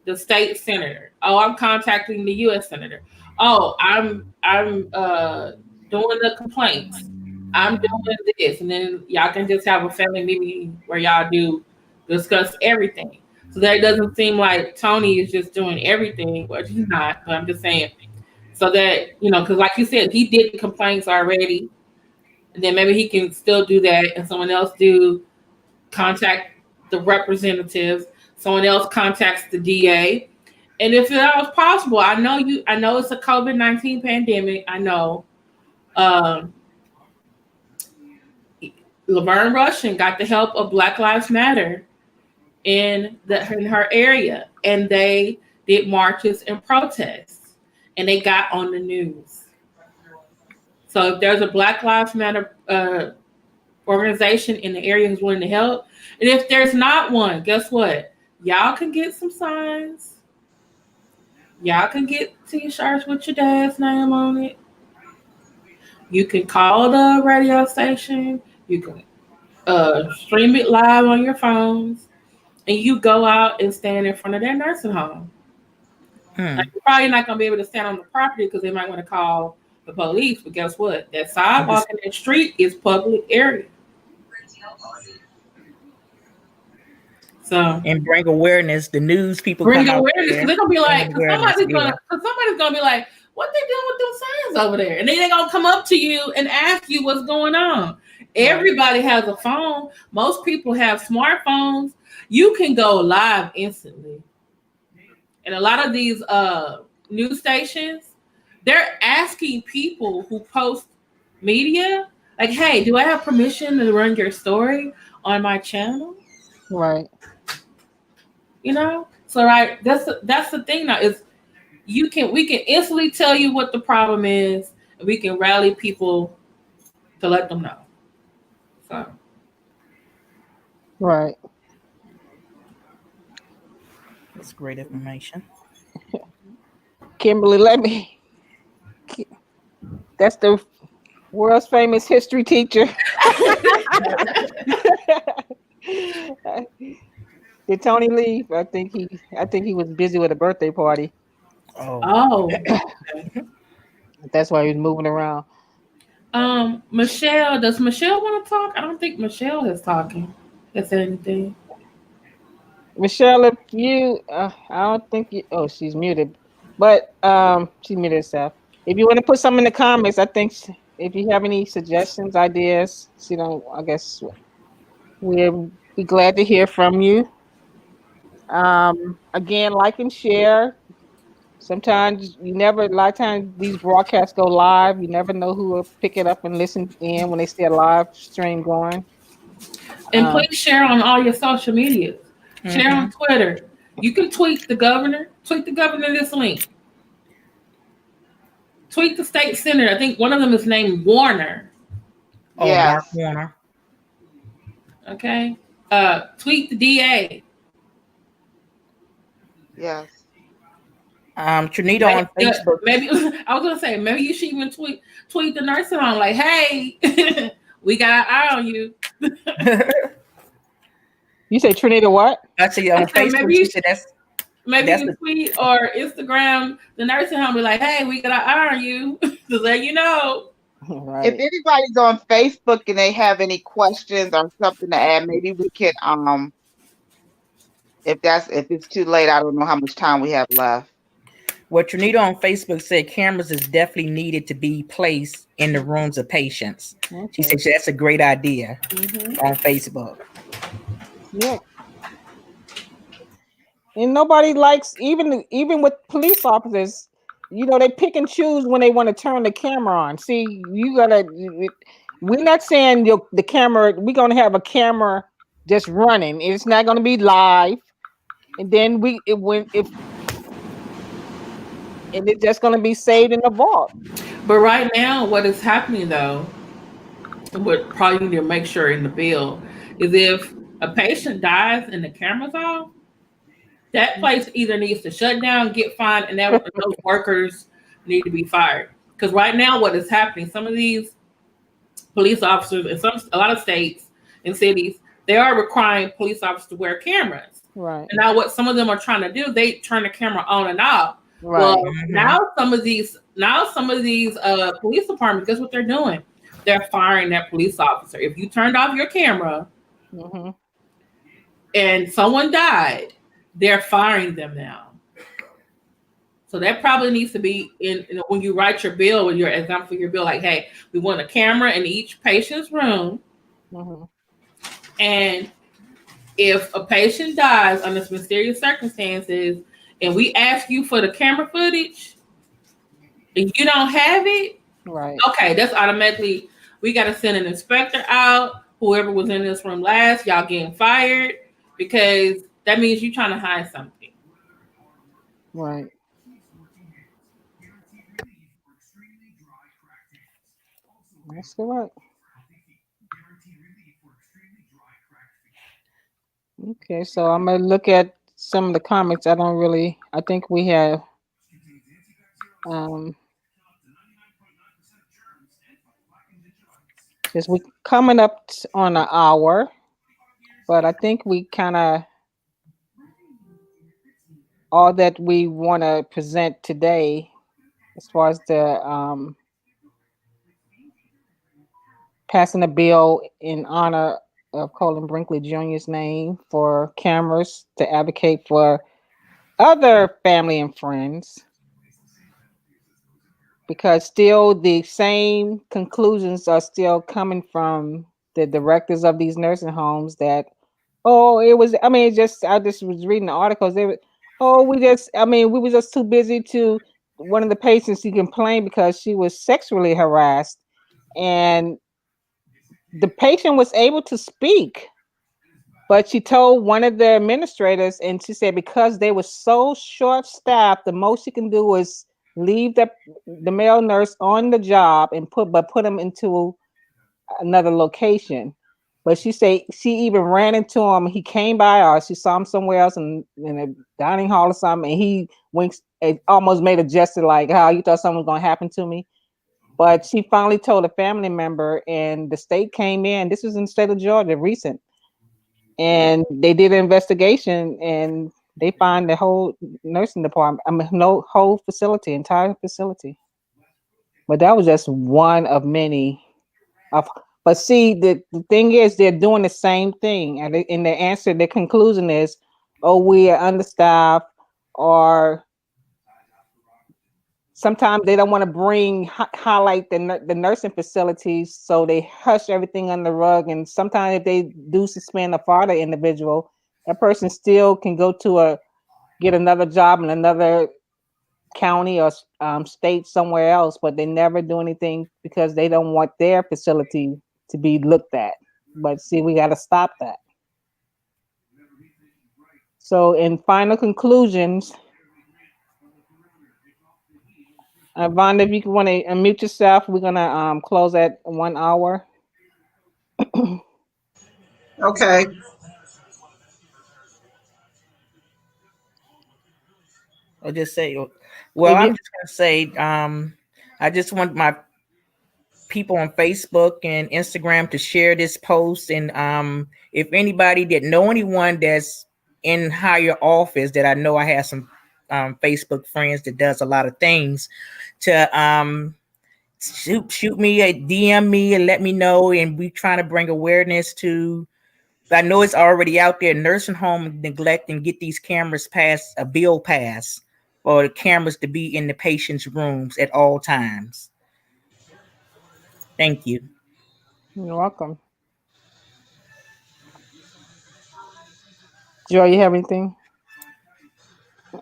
the state senator. Oh, I'm contacting the U.S. senator. Oh, I'm doing the complaints. I'm doing this, and then y'all can just have a family meeting where y'all discuss everything. So that it doesn't seem like Tony is just doing everything, which he's not. But I'm just saying, so that because like you said, he did the complaints already, and then maybe he can still do that, and someone else contact the representatives. Someone else contacts the DA, and if that was possible, I know it's a COVID-19 pandemic. I know. Laverne Rushing got the help of Black Lives Matter in her area, and they did marches and protests, and they got on the news. So if there's a Black Lives Matter organization in the area who's willing to help, and if there's not one, guess what? Y'all can get some signs. Y'all can get t-shirts with your dad's name on it. You can call the radio station. You can stream it live on your phones, and you go out and stand in front of their nursing home. Like, you're probably not going to be able to stand on the property because they might want to call the police, but guess what? That sidewalk and that street is public area. So, and bring awareness. The news people bring come out awareness. there. They're going to be like, Bring awareness, somebody's going to be like, what they doing with those signs over there? And then they're going to come up to you and ask you what's going on. Everybody has a phone. Most people have smartphones. You can go live instantly. And a lot of these news stations, they're asking people who post media, like, hey, do I have permission to run your story on my channel? Right. You know? So right, that's the thing now, is we can instantly tell you what the problem is, and we can rally people to let them know. So Right. That's great information. Kimberly, that's the world's famous history teacher. Did Tony leave? I think he was busy with a birthday party. Oh. That's why he was moving around. Michelle, does Michelle want to talk? I don't think Michelle is talking. Has anything? Michelle, if you, I don't think you. Oh, she's muted, but she muted herself. If you want to put something in the comments, I think if you have any suggestions, ideas, I guess we'll be glad to hear from you. Again, like and share. Sometimes a lot of times these broadcasts go live. You never know who will pick it up and listen in when they see a live stream going. And please share on all your social media. Share on Twitter. You can tweet the governor. Tweet the governor this link. Tweet the state senator. I think one of them is named Warner. Oh, Yes. Mark Warner. Okay. Tweet the DA. Yes. Trinita on Facebook. Maybe I was gonna say maybe you should even tweet the nursing home like, hey, we got an eye on you. You say Trinita what? Actually, on Facebook, maybe she said maybe you tweet or Instagram the nursing home, be like, hey, we got an eye on you to let you know. Right. If anybody's on Facebook and they have any questions or something to add, maybe we can if it's too late, I don't know how much time we have left. Well, Trinita on Facebook said cameras is definitely needed to be placed in the rooms of patients. She said that's a great idea on Facebook. Yeah. And nobody likes, even with police officers, they pick and choose when they want to turn the camera on. See, we're not saying the camera, we're going to have a camera just running. It's not going to be live. And then it's just going to be saved in the vault. But right now, what is happening though, and what probably need to make sure in the bill is if a patient dies and the camera's off, that place either needs to shut down, get fined, and those workers need to be fired. Because right now, what is happening, some of these police officers in a lot of states and cities, they are requiring police officers to wear cameras. Right. And now what some of them are trying to do, they turn the camera on and off. Right. Well, now some of these police departments, guess what they're doing? They're firing that police officer. If you turned off your camera and someone died, they're firing them now. So that probably needs to be in when you write your bill, when your example for your bill, like, hey, we want a camera in each patient's room. And if a patient dies under mysterious circumstances and we ask you for the camera footage and you don't have it, right? Okay, that's automatically, we got to send an inspector out. Whoever was in this room last, y'all getting fired, because that means you're trying to hide something. Right. That's correct. Okay, so I'm gonna look at some of the comments. I think we have um because we coming up on an hour, but I think we kind of all that we want to present today as far as the passing a bill in honor of Colin Brinkley Jr.'s name for cameras to advocate for other family and friends, because still the same conclusions are still coming from the directors of these nursing homes that, oh, it was, I mean, I just was reading the articles. We were just too busy to, one of the patients, she complained because she was sexually harassed, and the patient was able to speak, but she told one of the administrators, and she said because they were so short-staffed, the most she can do is leave the male nurse on the job and put them into another location. But she said she even ran into him. He came by, or she saw him somewhere else in a dining hall or something, and he winks and almost made a gesture like, "How you thought something was going to happen to me?" But she finally told a family member, and the state came in. This was in the state of Georgia, recent, and they did an investigation, and they found the whole nursing department. I mean, no, whole facility, entire facility. But that was just one of many. But see, the thing is, they're doing the same thing, and in their answer, their conclusion is, "Oh, we are understaffed," or sometimes they don't want to highlight the nursing facilities, so they hush everything on the rug. And sometimes if they do suspend or fire the individual, that person still can go to get another job in another county or state somewhere else, but they never do anything because they don't want their facility to be looked at. But see, we got to stop that. So in final conclusions, Vonda, if you want to unmute yourself, we're gonna close at 1 hour. Okay. I'll just say, well, If I'm you, just gonna say, I just want my people on Facebook and Instagram to share this post, and if anybody that know anyone that's in higher office, that I know I have some Facebook friends that does a lot of things, to shoot me a DM me and let me know, and we trying to bring awareness to. I know it's already out there. Nursing home neglect and get these cameras passed, a bill passed, or the cameras to be in the patient's rooms at all times. Thank you. you're welcome. Joy, you have anything?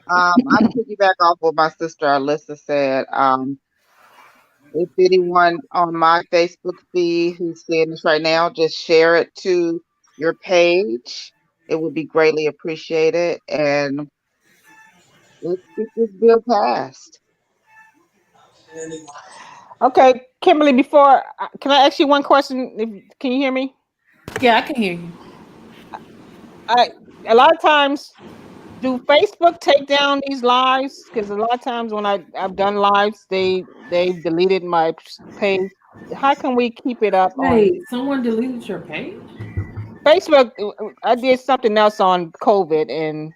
I piggyback off what my sister Alyssa said. If anyone on my Facebook feed who's seeing this right now, just share it to your page. It would be greatly appreciated. And let's get this bill passed. Okay, Kimberly, before, can I ask you one question? Can you hear me? Yeah, I can hear you. A lot of times, do Facebook take down these lives? Because a lot of times when I've done lives, they've deleted my page. How can we keep it up on Wait, someone deleted your page? Facebook? I did something else on COVID, and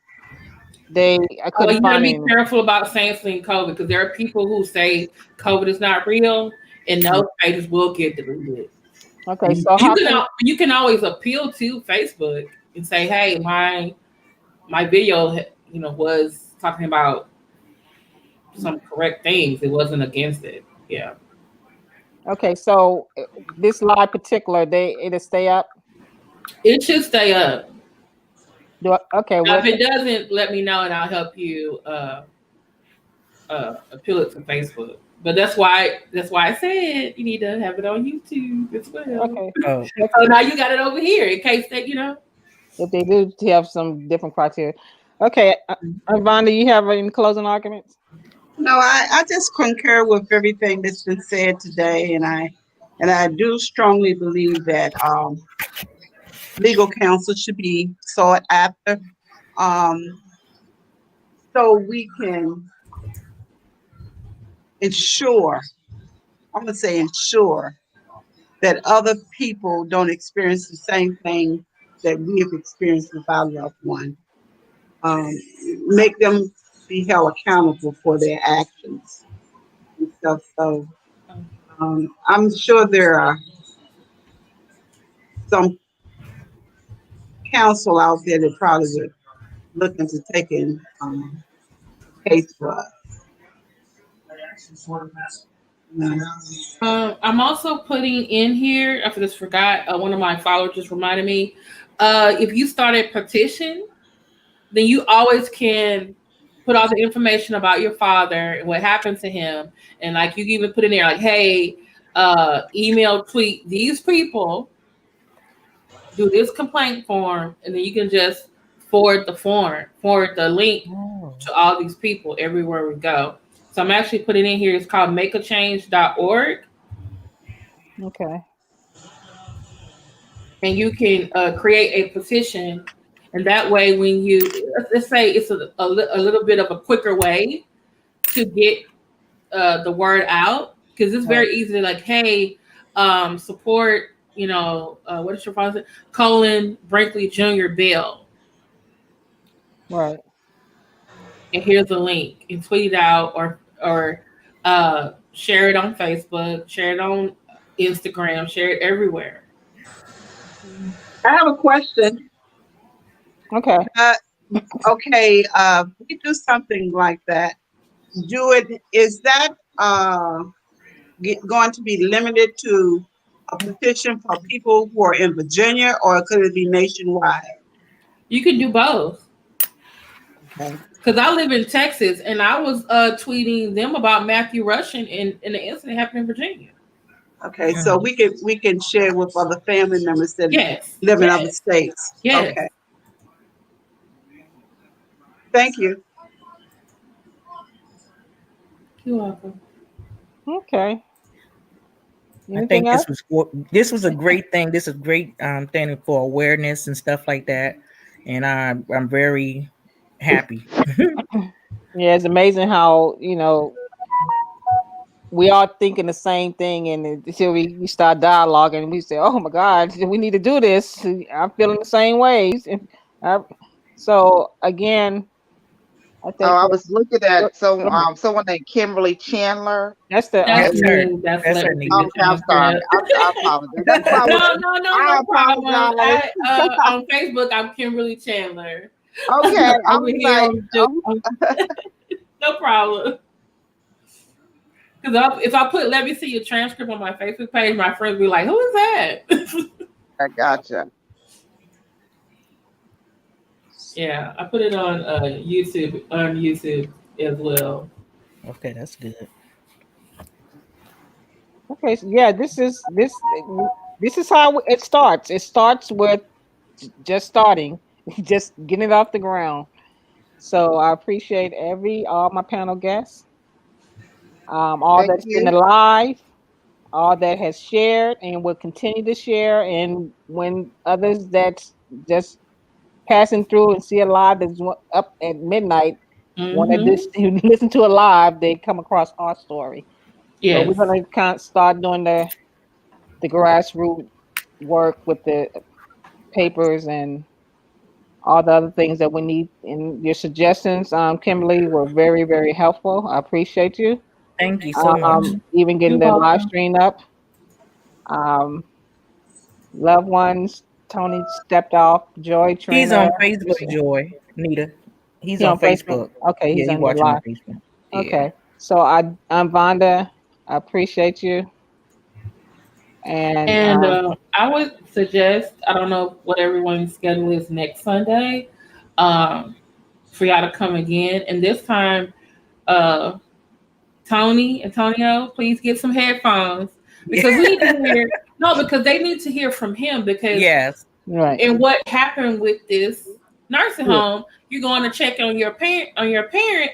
I Oh, couldn't you gotta find be it. careful about saying something COVID, because there are people who say COVID is not real, and those pages will get deleted. Okay, so how You can always appeal to Facebook and say, "Hey, my video, was talking about some correct things. It wasn't against it." Yeah, okay, so this live particular, it'll stay up. it should stay up. Okay, Now, if it doesn't, let me know and I'll help you appeal it to Facebook. But that's why I said you need to have it on YouTube as well. Okay. Oh. So now you got it over here in case that if they do have some different criteria. Okay, Vonda, you have any closing arguments? No, I just concur with everything that's been said today, and I do strongly believe that legal counsel should be sought after, um, so we can ensure, I'm gonna say ensure, that other people don't experience the same thing that we have experienced with our loved one. Um, Make them be held accountable for their actions and stuff. So I'm sure there are some counsel out there that probably would look into taking case for us. I'm also putting in here, I just forgot, one of my followers just reminded me, if you start a petition, then you always can put all the information about your father and what happened to him. And like you can even put in there like, hey, email, tweet these people, do this complaint form, and then you can just forward the link to all these people everywhere we go. So I'm actually putting in here, it's called makeachange.org. Okay. And you can create a petition. And that way, when you, let's say it's a little bit of a quicker way to get the word out, because it's very easy to like, hey, support, what is your father? Colin Brinkley Jr. bill. Right. And here's the link. And tweet it out or share it on Facebook, share it on Instagram, share it everywhere. I have a question. Okay. Okay, we do something like that. Is that going to be limited to a petition for people who are in Virginia, or could it be nationwide? You can do both. Okay. Because I live in Texas, and I was tweeting them about Matthew Rushing and the incident happened in Virginia. Okay, so we can share with other family members that live in other states. Yes. Okay. Thank you. You're welcome. Okay. I think this was a great thing. This is a great thing for awareness and stuff like that. And I'm very happy. Yeah, it's amazing how, we are thinking the same thing, and until we start dialoguing, we say, oh my God, we need to do this. I'm feeling the same ways. So again, I think I was looking at someone named Kimberly Chandler. that's her. That's her. I'm sorry. I apologize. No problem. On Facebook, I'm Kimberly Chandler. Okay, I was like, no problem. Because if I put "Let me see your transcript" on my Facebook page, my friends be like, "Who is that?" I gotcha. Yeah, I put it on YouTube as well. Okay, that's good. Okay, so yeah, this is how it starts. It starts with just starting, just getting it off the ground. So I appreciate all my panel guests, all that's been alive, all that has shared and will continue to share, and when others that's just passing through and see a live that's up at midnight, want to just listen to a live, they come across our story. Yeah, so we're going to start doing the grassroots work with the papers and all the other things that we need. And your suggestions, Kimberly, were very, very helpful. I appreciate you. Thank you so much. Even getting the live stream up. Loved ones, Tony stepped off. Joy Trainer. He's on Facebook, Joy. Nita. He's on Facebook. Okay, he's on watching live. on Facebook. Okay, so I'm Vonda. I appreciate you. And I would suggest, I don't know what everyone's schedule is next Sunday, for y'all to come again. And this time, Antonio, please get some headphones, because we need to hear. No, because they need to hear from him, because right. And what happened with this, nursing Yeah. home, you're going to check on your parent,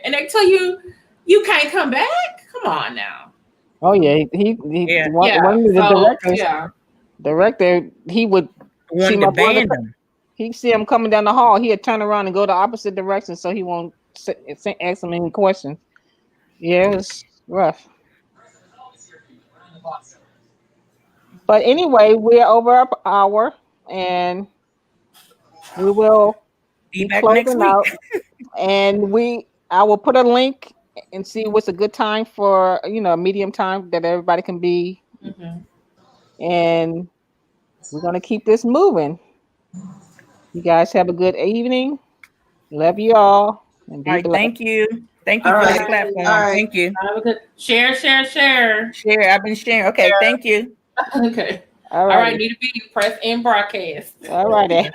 and they tell you you can't come back. Come on now. Oh yeah, Yeah. one of the director, he would see Wanted my to brother. ban them. He see him coming down the hall. He'd turn around and go the opposite direction, so he won't ask him any questions. Yeah, it was rough. But anyway, we're over our hour, and we will Be be back next closing week. out. And I will put a link and see what's a good time for a medium time that everybody can be. Mhm. And we're gonna keep this moving. You guys have a good evening. Love you all, and All be right, blessed. thank you. Thank you All for right. the platform. All right. Thank you. Have a good share. Share. I've been sharing. Okay, thank you. Okay. All All right. right. Need to be press and broadcast. All right.